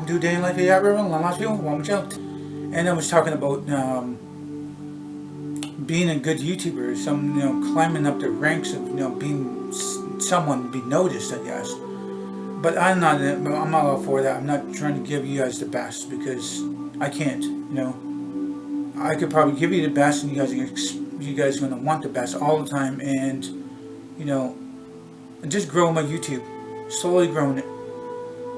do day in life here at Aboriginal, I'm LostPhoenixWolf, welcome out. And I was talking about being a good YouTuber, climbing up the ranks of being someone, be noticed, I guess. But I'm not all for that. I'm not trying to give you guys the best because I can't. I could probably give you the best, and you guys are gonna want the best all the time, and just grow my YouTube, slowly growing it.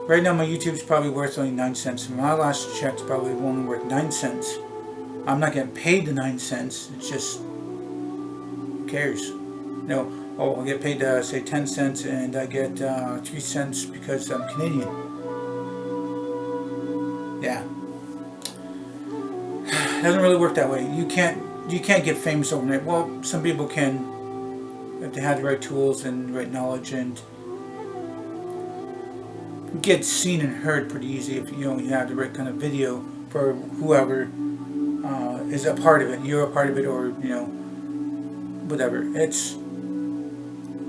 Right now, my YouTube's probably worth only 9 cents. My last check's probably only worth 9 cents. I'm not getting paid the 9 cents. It's just, who cares? I'll get paid, say 10 cents, and I get 3 cents because I'm Canadian. Yeah. It doesn't really work that way. You can't get famous overnight. Well, some people can if they have the right tools and the right knowledge, and get seen and heard pretty easy if you have the right kind of video for whoever is a part of it. You're a part of it, or whatever. It's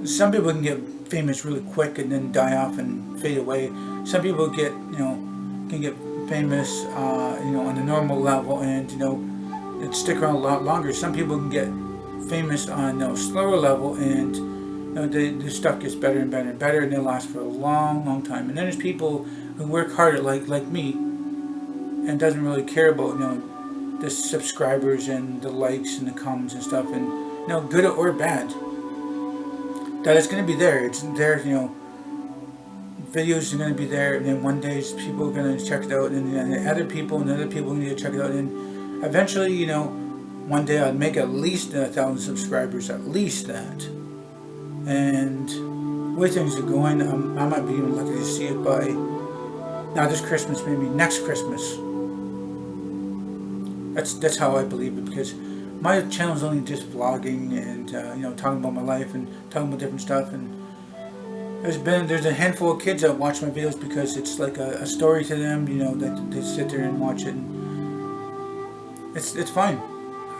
some people can get famous really quick and then die off and fade away. Some people can get famous on a normal level and and stick around a lot longer. Some people can get famous on a slower level, and the stuff gets better and better and better, and they last for a long, long time. And then there's people who work harder, like me, and doesn't really care about the subscribers and the likes and the comments and stuff, and good or bad. That it's going to be there. It's there. Videos are going to be there, and then one day people are going to check it out, and then other people need to check it out, and eventually, one day I'd make at least 1,000 subscribers, at least that. And the way things are going, I might be even lucky to see it by now this Christmas, maybe next Christmas. That's how I believe it, because my channel is only just vlogging and talking about my life and talking about different stuff. And there's a handful of kids that watch my videos because it's like a story to them. That they sit there and watch it. And it's fine.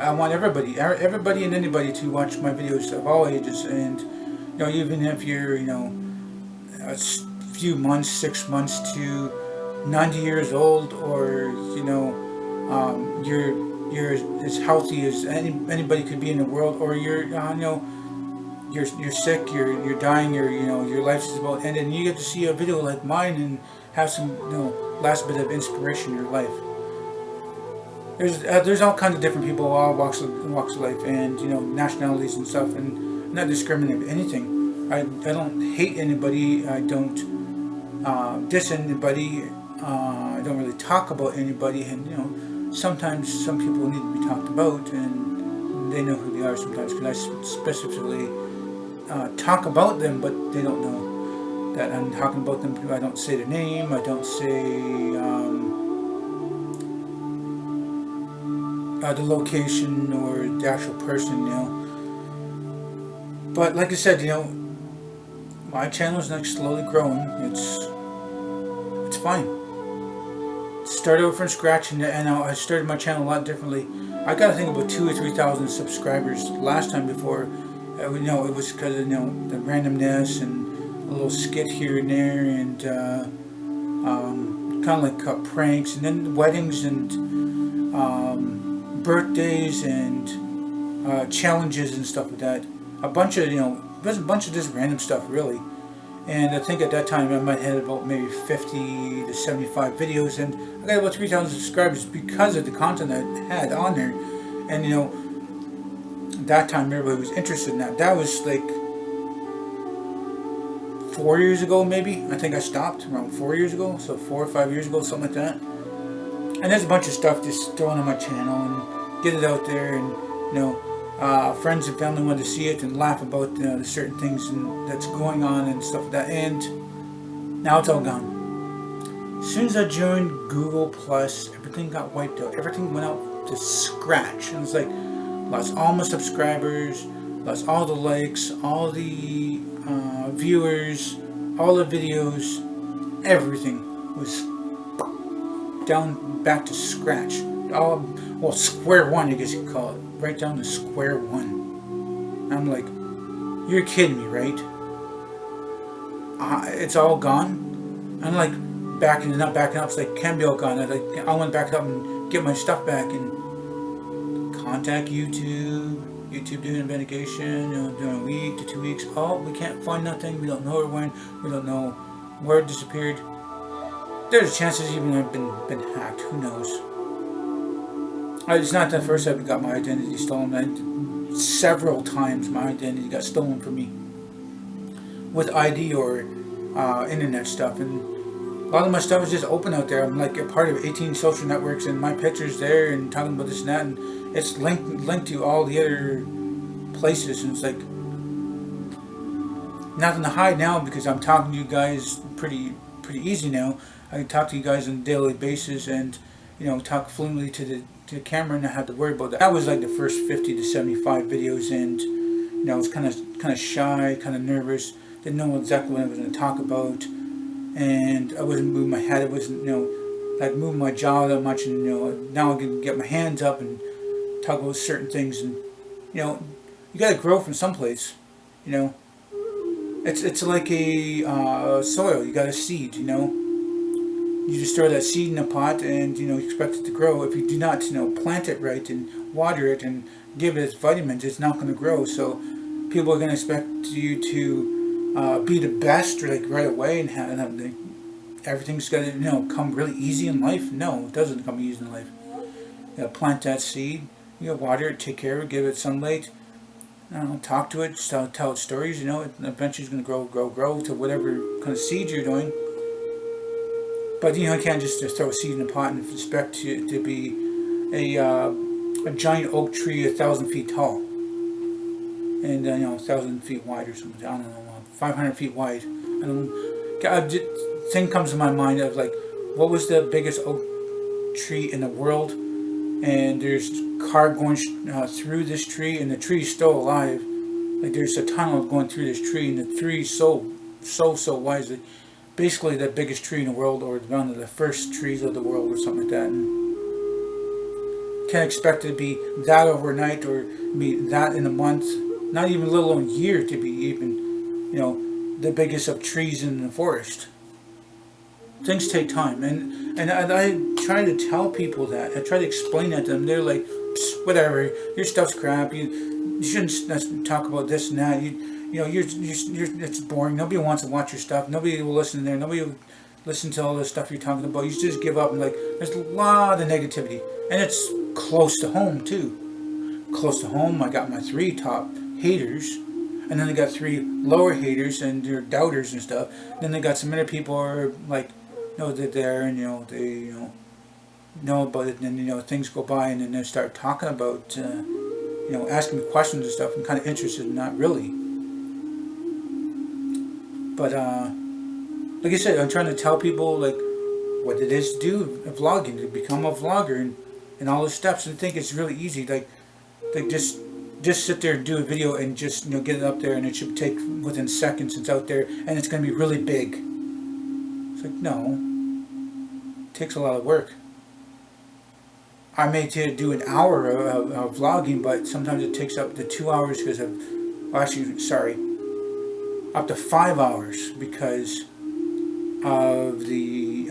I want everybody and anybody to watch my videos of all ages, and even if you're a few months, 6 months to 90 years old, or you're as healthy as anybody could be in the world, or you're sick, you're dying, your life is about ended, and you get to see a video like mine and have some last bit of inspiration in your life. There's all kinds of different people, all walks of life, and nationalities and stuff, and I'm not discriminating anything. I don't hate anybody. I don't diss anybody. I don't really talk about anybody, and sometimes some people need to be talked about, and they know who they are sometimes, because I specifically talk about them, but they don't know that I'm talking about them. I don't say their name. I don't say the location or the actual person, But like I said, my channel is like slowly growing. It's fine. Start over from scratch, and I started my channel a lot differently. I got to think about 2,000 or 3,000 subscribers last time before. It was because of the randomness and a little skit here and there, and kind of like pranks, and then weddings and birthdays and challenges and stuff like that. A bunch of there's a bunch of just random stuff, really. And I think at that time I might have had about maybe 50 to 75 videos, and I got about 3,000 subscribers because of the content I had on there. And at that time everybody was interested in that. That was like 4 years ago, maybe. I think I stopped around 4 years ago, so 4 or 5 years ago, something like that. And there's a bunch of stuff just thrown on my channel and get it out there, and friends and family want to see it and laugh about the certain things that's going on and stuff like that. And now it's all gone. As soon as I joined Google Plus, everything got wiped out. Everything went out to scratch. And it's like lost all my subscribers, lost all the likes, all the viewers, all the videos. Everything was down back to scratch. Square one, I guess you could call it. Right down to square one. I'm like, you're kidding me, right? It's all gone? I'm like, backing, not backing up, it's like, can be all gone. I want to back it up and get my stuff back, and contact YouTube doing investigation, doing a week to 2 weeks. Oh, we can't find nothing. We don't know where it went. We don't know where it disappeared. There's chances even I've been hacked. Who knows? It's not the first time I got my identity stolen. Several times my identity got stolen from me with ID or internet stuff, and a lot of my stuff is just open out there. I'm like a part of 18 social networks, and my picture's there and talking about this and that, and it's linked to all the other places, and it's like nothing to hide now because I'm talking to you guys pretty easy now. I can talk to you guys on a daily basis, and talk fluently to the camera and not have to worry about that. That was like the first 50 to 75 videos, and I was kind of shy, kind of nervous, didn't know exactly what I was going to talk about, and I wasn't moving my head. I wasn't like moving my jaw that much, and now I can get my hands up and talk about certain things, and you got to grow from someplace. It's like a soil. You got a seed. You just throw that seed in a pot, and you expect it to grow. If you do not plant it right and water it and give it its vitamins, it's not going to grow. So people are going to expect you to be the best like right away, and have everything's got to come really easy in life. No, it doesn't come easy in life. You got to plant that seed. You got to water it, take care of it, give it sunlight. Talk to it, tell it stories. It eventually is going to grow to whatever kind of seed you're doing. But you can't just throw a seed in a pot and expect it to be a giant oak tree 1,000 feet tall, and 1,000 feet wide or something. I don't know, 500 feet wide. I don't. Thing comes to my mind of like, what was the biggest oak tree in the world? And there's car going through this tree, and the tree's still alive. Like there's a tunnel going through this tree, and the tree's so wide. That basically the biggest tree in the world, or one of the first trees of the world, or something like that. And can't expect it to be that overnight, or be that in a month, not even let alone a year, to be even the biggest of trees in the forest. Things take time, and I try to tell people that. I try to explain that to them. They're like, whatever, your stuff's crap. You shouldn't talk about this and that. It's boring. Nobody wants to watch your stuff. Nobody will listen there. Nobody will listen to all the stuff you're talking about. You just give up, and like, there's a lot of negativity, and it's close to home too. Close to home, I got my 3 top haters, and then I got 3 lower haters, and they're doubters and stuff. Then they got some other people who are like, they're there, and they know about it, and then things go by, and then they start talking about asking me questions and stuff. I'm kind of interested, not really. But like I said, I'm trying to tell people like what it is to do vlogging, to become a vlogger, and all the steps. And I think it's really easy. Like just sit there and do a video, and just get it up there, and it should take within seconds. It's out there, and it's going to be really big. It's like, no, it takes a lot of work. I may do an hour of vlogging, but sometimes it takes up to 2 hours because of, up to 5 hours because of the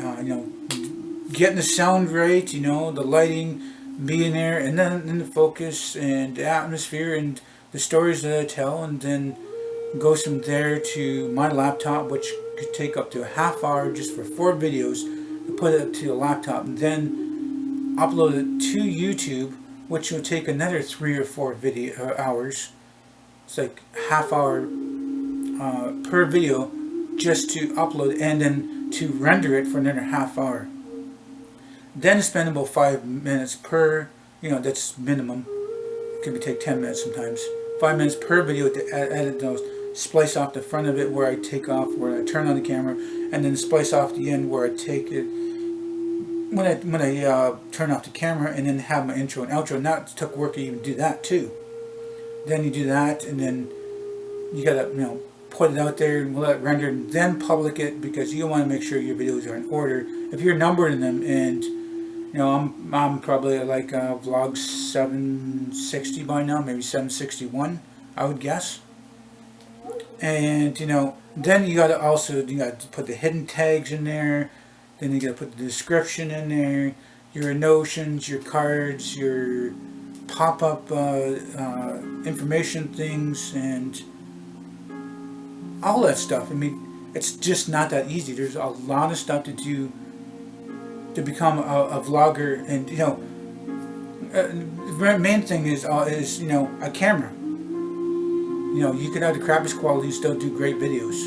getting the sound right, the lighting being there, and then the focus and the atmosphere and the stories that I tell, and then goes from there to my laptop, which could take up to a half hour just for 4 videos to put it to the laptop, and then upload it to YouTube, which will take another 3 or 4 hours. It's like half hour per video just to upload, and then to render it for another half hour. Then spend about 5 minutes per, that's minimum. It could take 10 minutes sometimes. 5 minutes per video to edit those. Splice off the front of it where I take off, where I turn on the camera, and then splice off the end where I take it when I turn off the camera, and then have my intro and outro. Now it took work to even do that too. Then you do that, and then you gotta put it out there and let it render, and then public it, because you want to make sure your videos are in order. If you're numbering them, and I'm probably like vlog 760 by now, maybe 761, I would guess. And then you gotta put the hidden tags in there, Then you gotta put the description in there, your notions, your cards, your pop-up information things, and all that stuff. I mean, it's just not that easy. There's a lot of stuff to do to become a vlogger, and you know, the main thing is you know, a camera. You know, you can have the crappiest quality and still do great videos.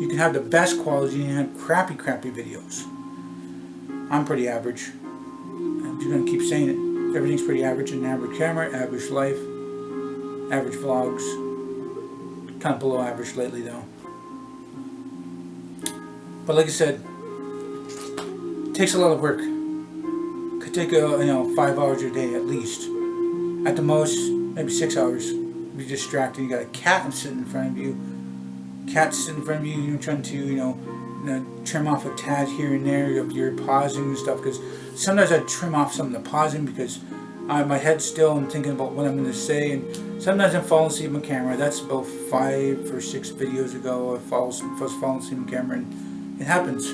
You can have the best quality and have crappy videos. I'm pretty average. I'm just gonna keep saying it. Everything's pretty average. An average camera, average life, average vlogs. Kind of below average lately though. But like I said, it takes a lot of work. Could take you know, 5 hours a day at least. At the most, maybe 6 hours. Be distracted. You got a cat sitting in front of you. Cat sitting in front of you. You're trying to, you know, trim off a tad here and there of your pausing and stuff. Because sometimes I trim off some of the pausing because my head's still and thinking about what I'm going to say. And sometimes I'm falling asleep on camera. That's about 5 or 6 videos ago. I was falling asleep on camera, and it happens.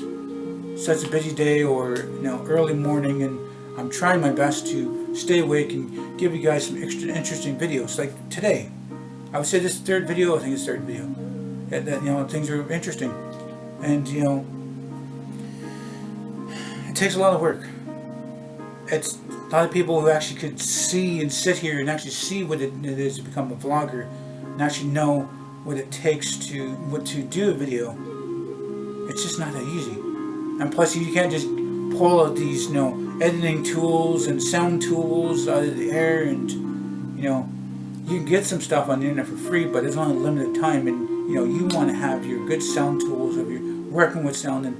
Such a busy day, or you know, early morning, and I'm trying my best to stay awake and give you guys some extra interesting videos. Like today, I would say this third video. I think it's third video. That you know, things are interesting, and you know, it takes a lot of work. It's a lot of people who actually could see and sit here and actually see what it is to become a vlogger, and actually know what it takes to do a video. It's just not that easy. And plus, you can't just pull out these, you know, editing tools and sound tools out of the air, and you know, you can get some stuff on the internet for free, but it's only a limited time, and you know, you want to have your good sound tools, of your working with sound, and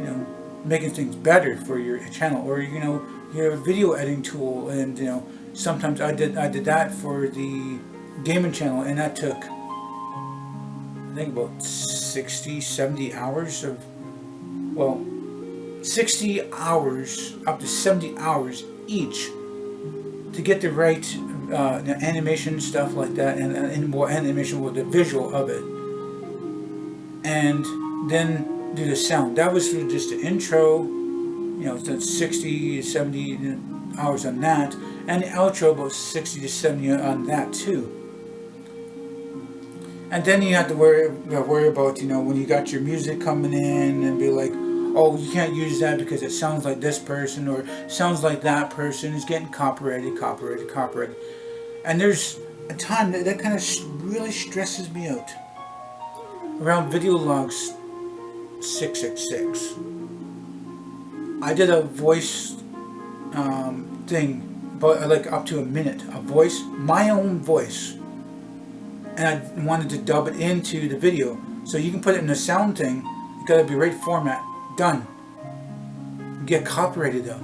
you know, making things better for your channel, or you know, your video editing tool. And you know, sometimes I did that for the gaming channel, and that took, I think, about 60-70 hours of, well, 60 hours up to 70 hours each to get the right animation stuff like that, and more animation with the visual of it, and then do the sound. That was for just the intro, you know, so 60-70 hours on that, and the outro about 60-70 on that too. And then you have to worry about, you know, when you got your music coming in, and be like, oh, you can't use that because it sounds like this person, or sounds like that person. Is getting copyrighted. And there's a time that kind of really stresses me out. Around video logs 666. I did a voice thing, but like up to a minute. A voice, my own voice. And I wanted to dub it into the video. So you can put it in the sound thing. You gotta be right format. Done. Get copyrighted though.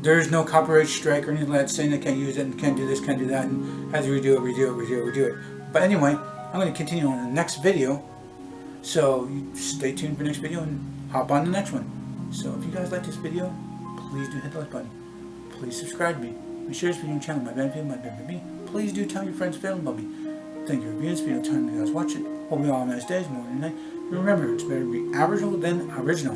There's no copyright strike or anything like that saying they can't use it and can't do this, can't do that, and have to redo it. But anyway, I'm going to continue on the next video. So you stay tuned for the next video and hop on the next one. So if you guys like this video, please do hit the like button. Please subscribe to me. Be sure to be on the channel. My benefit, my benefit me. Please do tell your friends, family about me. Thank you for viewing this video. Time you guys watch it. Hope you all have a nice day, morning, and night. Remember, it's better to be Aboriginal than original.